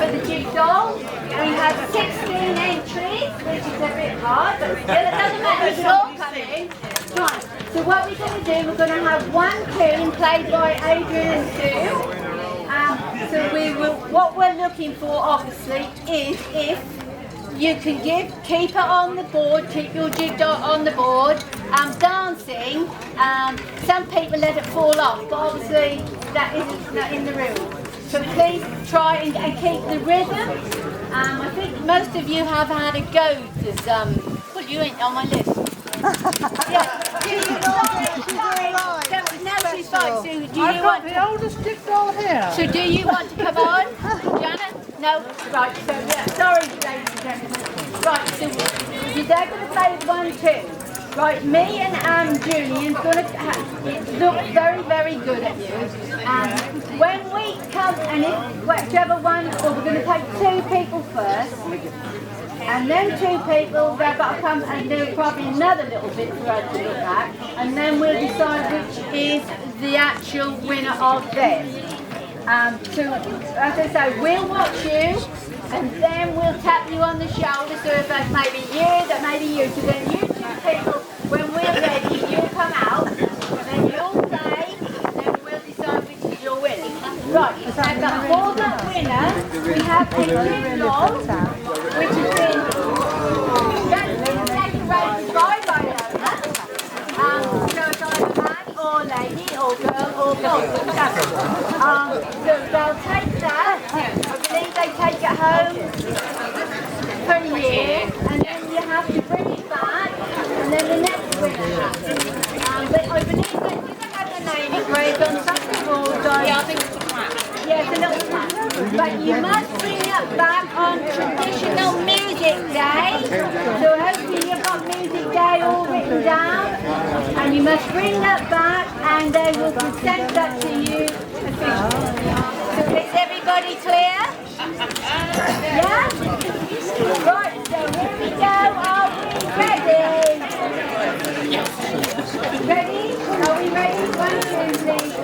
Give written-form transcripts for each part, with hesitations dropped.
for the Jig Doll. We have 16 entries, which is a bit hard, but still it doesn't matter, it's all coming. Right, so what we're going to do, we're going to have one tune played by Adrian and Sue. So what we're looking for, obviously, is if you can keep it on the board, keep your Jig Doll on the board, dancing. Some people let it fall off, but obviously that isn't in the rules. So please try and keep the rhythm. I think most of you have had a go to well, you ain't on my list. Yeah. No, she's fine. So do you want the oldest Jig Doll here? So do you want to come on, Janet? No? Right, so yeah, sorry ladies and gentlemen. Right, so they're going to play 1, 2. Right, me and Julian's going to look very, very good at you. And when we come, and if whichever one, or we're going to take 2 people first, and then 2 people, they've got to come and do probably another little bit for us to look at, and then we'll decide which is the actual winner of this. So, as I say, we'll watch you, and then we'll tap you on the shoulder, so if that may be you, that may be you, so then you 2 people, when we're ready, you come out, and then you'll play, and then we'll decide which is your winner. Right, so for the winner, we have a Jig Doll, which has been decorated by owner. So it's either man or lady or girl or boy. So they'll take that. I believe they take it home for a year, and then you have to bring it back, and then the next winner happens. But I believe that you don't have the name engraved on something or yeah, I think it's a plaque. Yeah, it's a little plaque. But you must bring it back on traditional music day. So hopefully you've got music day all written down, and you must bring that back, and they will present that to you officially. So is everybody clear? Yeah? Right, so here we go. Are we ready? Ready? Are we ready? 1, 2, 3.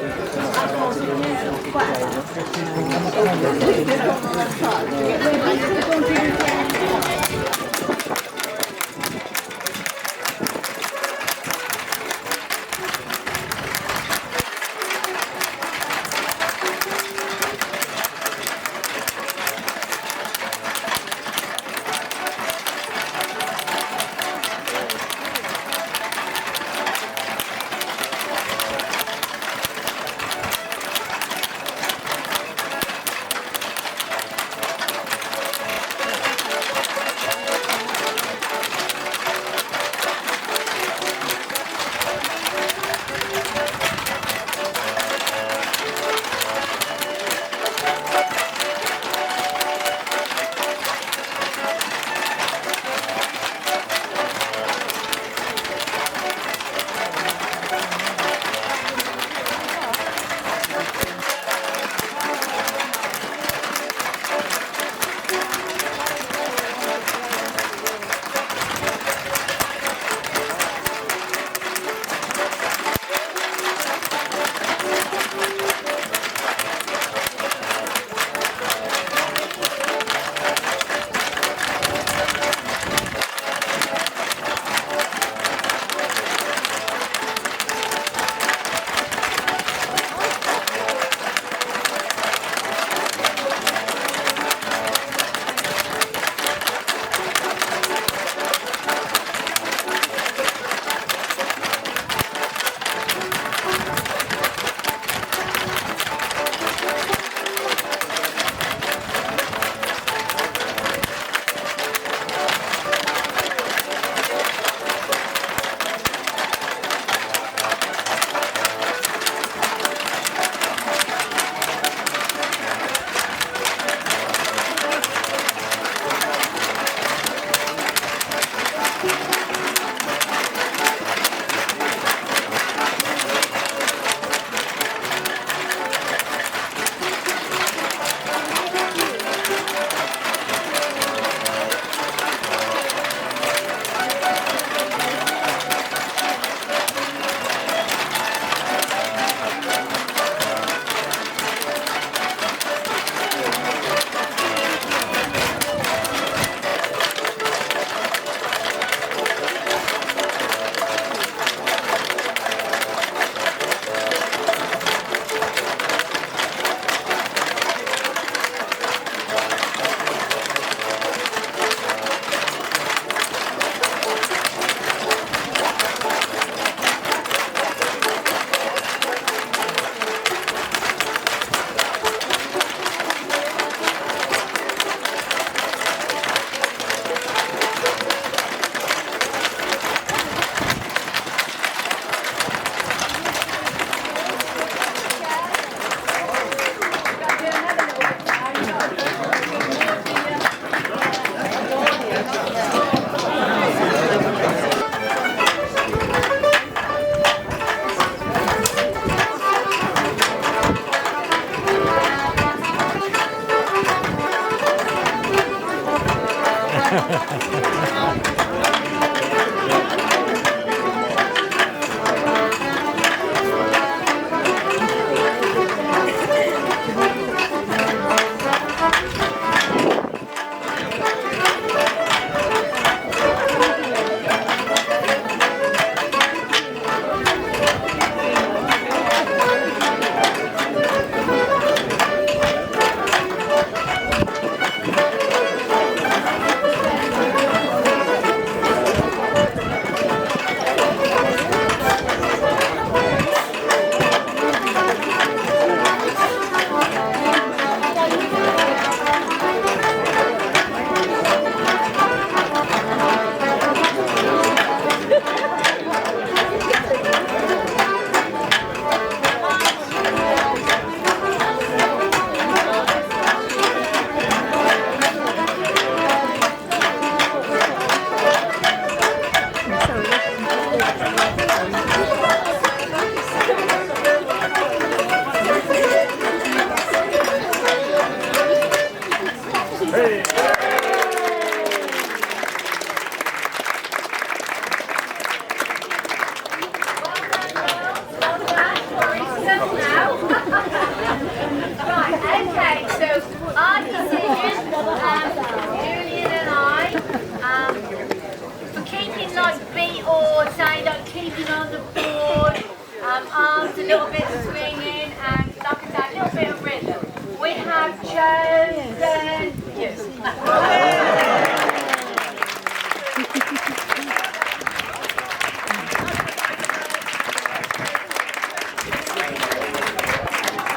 Arms a little bit swinging and like I said, a little bit of rhythm. We have chosen you.